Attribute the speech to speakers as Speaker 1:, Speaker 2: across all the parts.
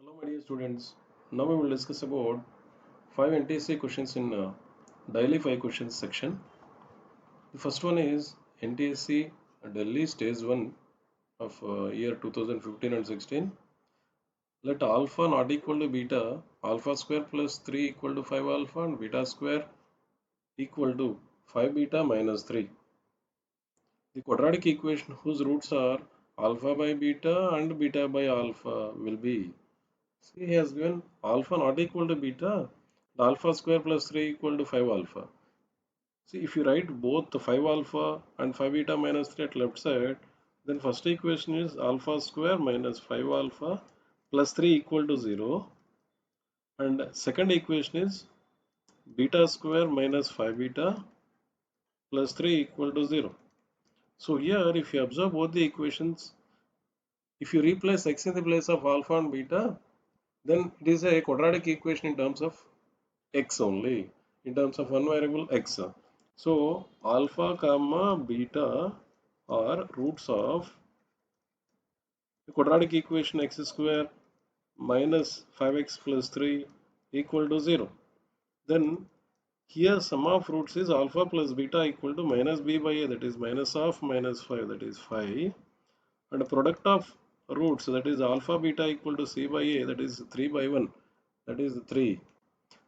Speaker 1: Hello, my dear students. Now we will discuss about 5 NTSC questions in daily 5 questions section. The first one is NTSC Delhi Stage 1 of year 2015 and 16. Let alpha not equal to beta, alpha square plus 3 equal to 5 alpha and beta square equal to 5 beta minus 3. The quadratic equation whose roots are alpha by beta and beta by alpha will be. See, he has given alpha not equal to beta, the alpha square plus 3 equal to 5 alpha. See, if you write both the 5 alpha and 5 beta minus 3 at left side, then first equation is alpha square minus 5 alpha plus 3 equal to 0. And second equation is beta square minus 5 beta plus 3 equal to 0. So here, if you observe both the equations, if you replace x in the place of alpha and beta, then it is a quadratic equation in terms of x only, in terms of one variable x. So alpha comma beta are roots of the quadratic equation x square minus 5x plus 3 equal to 0. Then here sum of roots is alpha plus beta equal to minus b by a, that is minus of minus 5, that is 5, and product of roots, that is alpha beta equal to c by a, that is 3 by 1, that is 3.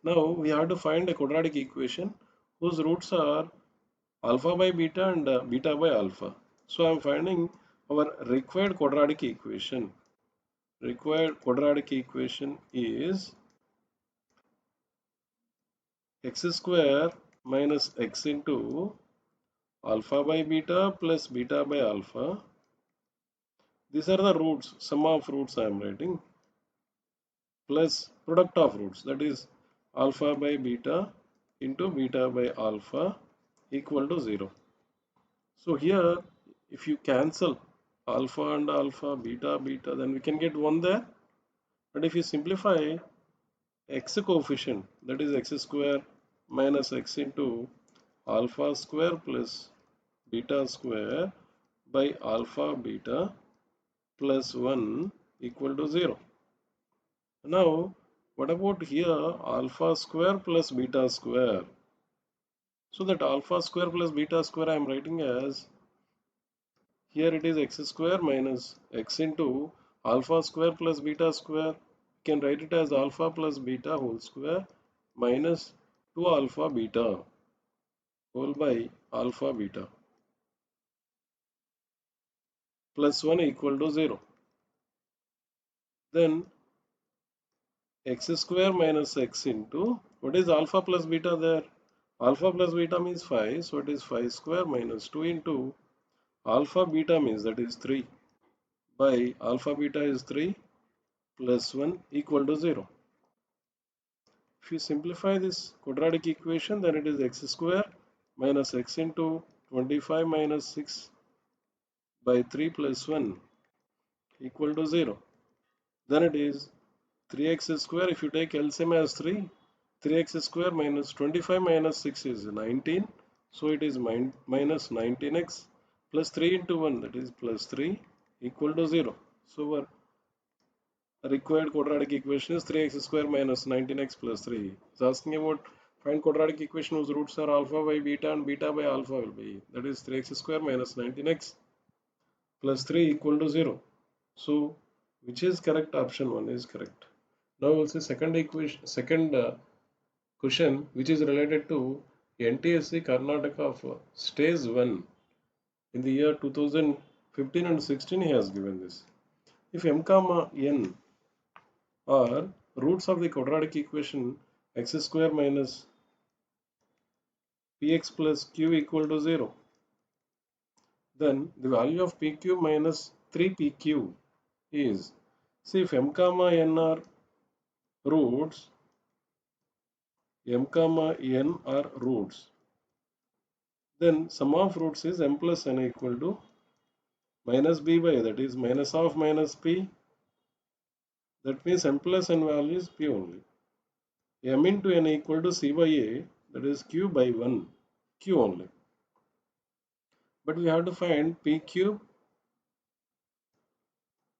Speaker 1: Now we have to find a quadratic equation whose roots are alpha by beta and beta by alpha. So I am finding our required quadratic equation. Required quadratic equation is x square minus x into alpha by beta plus beta by alpha. These are the roots, sum of roots I am writing, plus product of roots, that is alpha by beta into beta by alpha equal to 0. So here, if you cancel alpha and alpha, beta, beta, then we can get 1 there. But if you simplify x coefficient, that is x square minus x into alpha square plus beta square by alpha beta plus 1 equal to 0. Now, what about here alpha square plus beta square? So that alpha square plus beta square I am writing as, here it is x square minus x into alpha square plus beta square. You can write it as alpha plus beta whole square minus 2 alpha beta whole by alpha beta plus 1 equal to 0. Then x square minus x into, what is alpha plus beta there? Alpha plus beta means 5, so it is 5 square minus 2 into alpha beta means, that is 3, by alpha beta is 3 plus 1 equal to 0. If you simplify this quadratic equation, then it is x square minus x into 25 minus 6 by 3 plus 1 equal to 0. Then it is 3x square, if you take LCM as 3, 3x square minus 25 minus 6 is 19. So it is minus 19x plus 3 into 1, that is plus 3 equal to 0. So our required quadratic equation is 3x square minus 19x plus 3. It's asking about find quadratic equation whose roots are alpha by beta and beta by alpha will be, that is 3x square minus 19x plus 3 equal to 0. So which is correct? Option 1 is correct. Now we'll see second equation, second question which is related to NTSC Karnataka of stage 1 in the year 2015 and 16. He has given this. If m comma n are roots of the quadratic equation x square minus px plus q equal to 0, then the value of pq minus 3pq is, see, if m comma n are roots, m comma n are roots, then sum of roots is m plus n equal to minus b by a, that is minus of minus p, that means m plus n value is p only. M into n equal to c by a, that is q by 1, q only. But we have to find p cube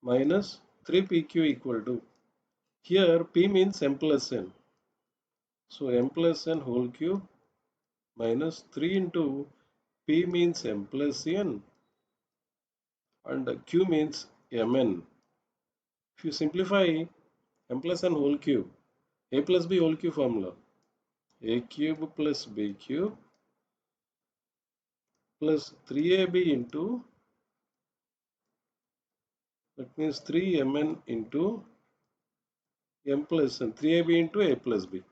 Speaker 1: minus 3pq equal to. Here p means m plus n. So m plus n whole cube minus 3 into p means m plus n and q means mn. If you simplify m plus n whole cube, a plus b whole cube formula, a cube plus b cube plus 3ab into, that means 3mn into m plus n, 3ab into a plus b.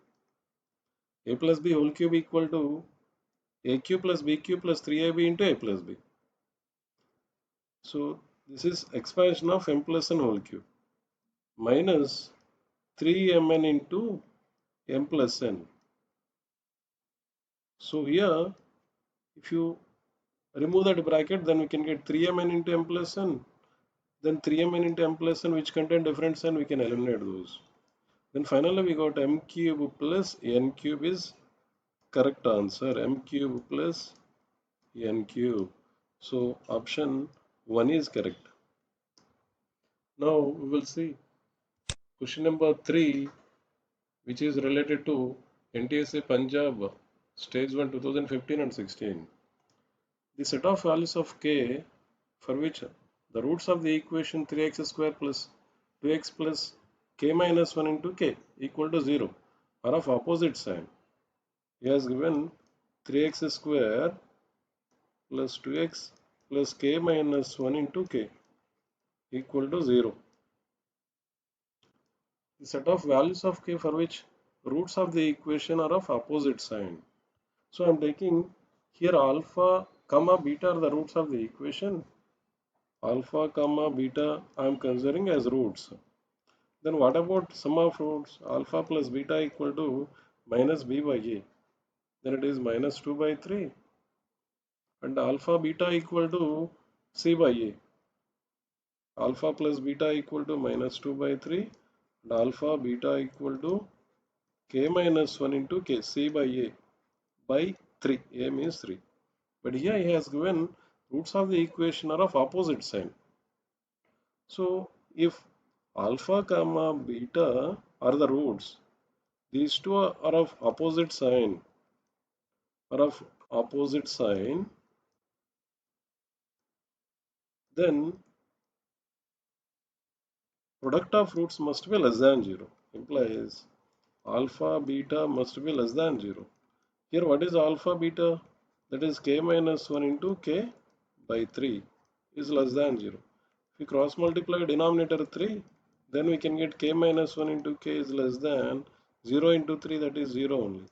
Speaker 1: A plus b whole cube equal to a cube plus b cube plus 3ab into a plus b. So this is expansion of m plus n whole cube minus 3mn into m plus n. So here if you remove that bracket, then we can get 3mn into m plus n. Then 3mn into m plus n which contain different sign, we can eliminate those. Then finally we got m cube plus n cube is correct answer. M cube plus n cube. So option 1 is correct. Now we will see question number 3, which is related to NTSA Punjab stage 1 2015 and 16. The set of values of k for which the roots of the equation 3x square plus 2x plus k minus 1 into k equal to 0 are of opposite sign. He has given 3x square plus 2x plus k minus 1 into k equal to 0. The set of values of k for which roots of the equation are of opposite sign. So I am taking here alpha comma beta are the roots of the equation. Alpha comma beta I am considering as roots. Then what about sum of roots? Alpha plus beta equal to minus b by a. Then it is minus 2 by 3. And alpha beta equal to c by a. Alpha plus beta equal to minus 2 by 3. And alpha beta equal to k minus 1 into k, c by a by 3. A means 3. But here he has given roots of the equation are of opposite sign. So if alpha comma beta are the roots, these two are of opposite sign, then product of roots must be less than 0. Implies alpha beta must be less than 0. Here what is alpha beta? That is k minus 1 into k by 3 is less than 0. If we cross multiply denominator 3, then we can get k minus 1 into k is less than 0 into 3, that is 0 only.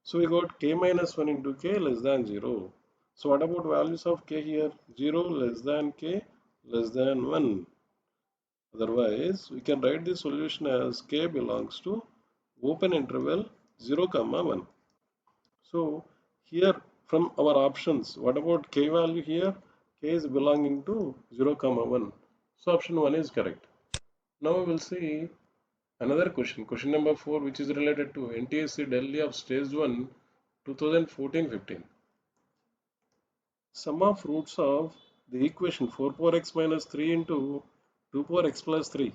Speaker 1: So we got k minus 1 into k less than 0. So what about values of k here? 0 less than k less than 1. Otherwise, we can write the solution as k belongs to open interval 0 comma 1. So here from our options, what about k value here? K is belonging to 0 comma 1. So option 1 is correct. Now we will see another question number 4, which is related to NTSC Delhi of stage 1 2014-15. Sum of roots of the equation 4 power x minus 3 into 2 power x plus 3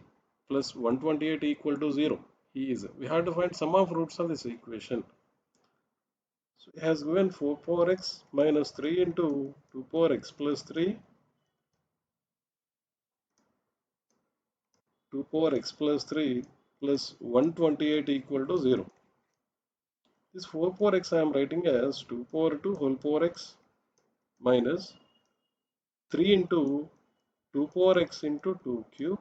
Speaker 1: plus 128 equal to 0 is. We have to find sum of roots of this equation. So it has given 4 power x minus 3 into 2 power x plus 3, 2 power x plus 3 plus 128 equal to 0. This 4 power x I am writing as 2 power 2 whole power x minus 3 into 2 power x into 2 cube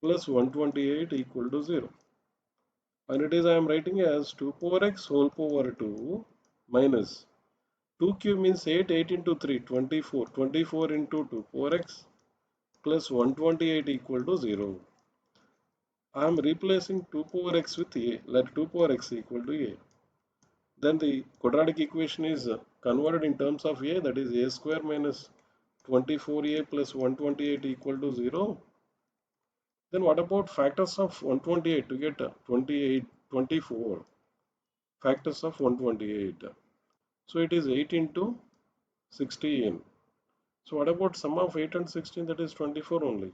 Speaker 1: plus 128 equal to 0. And it is I am writing as 2 power x whole power 2 minus 2 cube means 8, 8 into 3, 24, 24 into 2 power x plus 128 equal to 0. I am replacing 2 power x with a, let 2 power x equal to a. Then the quadratic equation is converted in terms of a, that is a square minus 24a plus 128 equal to 0. Then what about factors of 128 to get 28, 24? Factors of 128. So it is 8 into 16. So what about sum of 8 and 16? That is 24 only.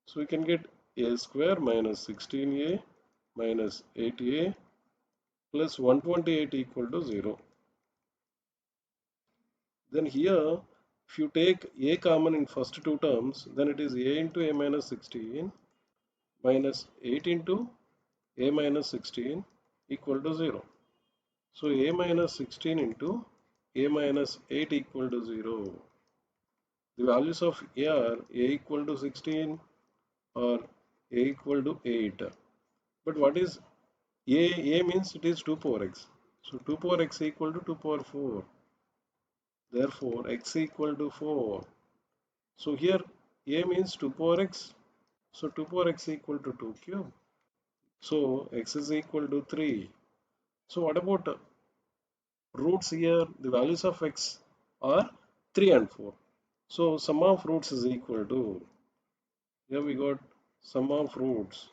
Speaker 1: So we can get a square minus 16a minus 8a plus 128 equal to 0. Then here, if you take a common in first two terms, then it is a into a minus 16 minus 8 into a minus 16 equal to 0. So a minus 16 into a minus 8 equal to 0. The values of a are a equal to 16 or a equal to 8. But what is a? A means it is 2 power x. So 2 power x equal to 2 power 4. Therefore x equal to 4. So here a means 2 power x. So 2 power x equal to 2 cube. So x is equal to 3. So what about roots here? The values of x are 3 and 4. So sum of roots is equal to, here we got sum of roots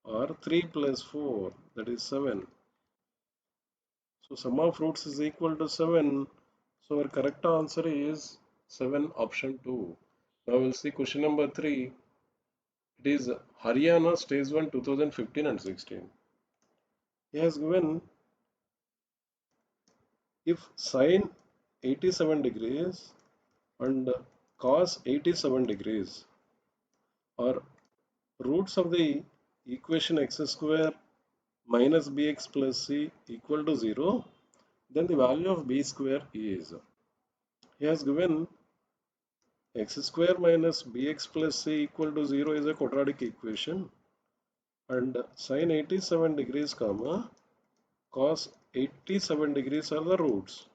Speaker 1: are 3 plus 4, that is 7. So sum of roots is equal to 7. So our correct answer is 7, option 2. Now we'll see question number 3. It is Haryana stage 1 2015 and 16. He has given if sine 87 degrees and cos 87 degrees are roots of the equation x square minus bx plus c equal to 0, then the value of b square is. He has given x square minus bx plus c equal to 0 is a quadratic equation, and sine 87 degrees comma cos 87 degrees are the roots.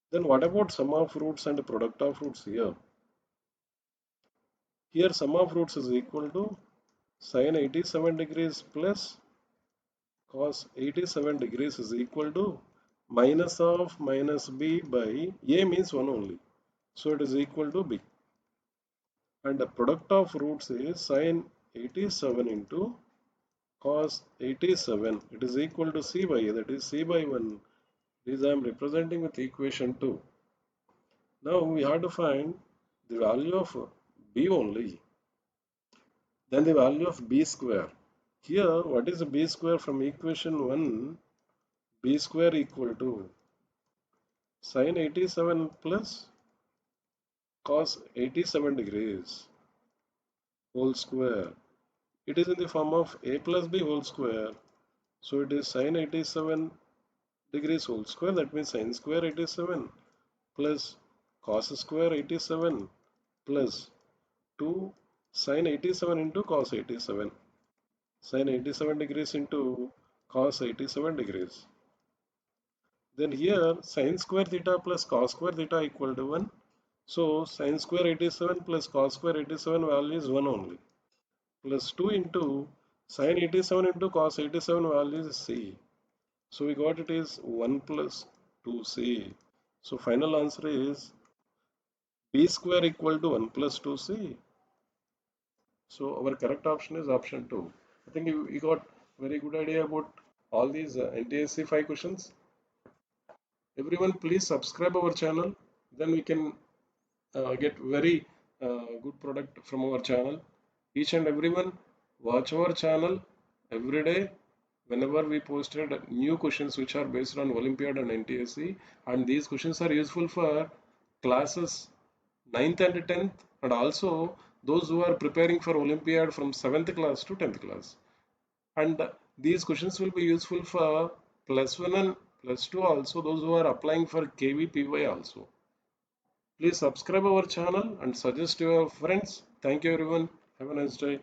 Speaker 1: Then what about sum of roots and product of roots here? Here sum of roots is equal to sine 87 degrees plus cos 87 degrees is equal to minus of minus b by a means 1 only. So it is equal to b. And the product of roots is sine 87 into cos 87. It is equal to c by a, that is c by 1. This I am representing with equation 2. Now we have to find the value of b only. Then the value of b square. Here, what is b square from equation 1? B square equal to sine 87 plus cos 87 degrees whole square. It is in the form of a plus b whole square. So it is sine 87 degrees whole square. That means sine square 87 plus cos square 87 plus 2 sine 87 into cos 87. Sine 87 degrees into cos 87 degrees. Then here sine square theta plus cos square theta equal to 1. So sine square 87 plus cos square 87 value is 1 only. Plus 2 into sine 87 into cos 87 value is c. So we got it is 1 plus 2c. So final answer is b square equal to 1 plus 2c. So our correct option is option 2. I think you got very good idea about all these NTSC 5 questions. Everyone please subscribe our channel. Then we can get very good product from our channel. Each and everyone watch our channel every day whenever we posted new questions which are based on Olympiad and NTSC, and these questions are useful for classes 9th and 10th, and also those who are preparing for Olympiad from 7th class to 10th class. And these questions will be useful for plus 1 and plus 2 also, those who are applying for KVPY also. Please subscribe our channel and suggest to your friends. Thank you everyone. Have a nice day.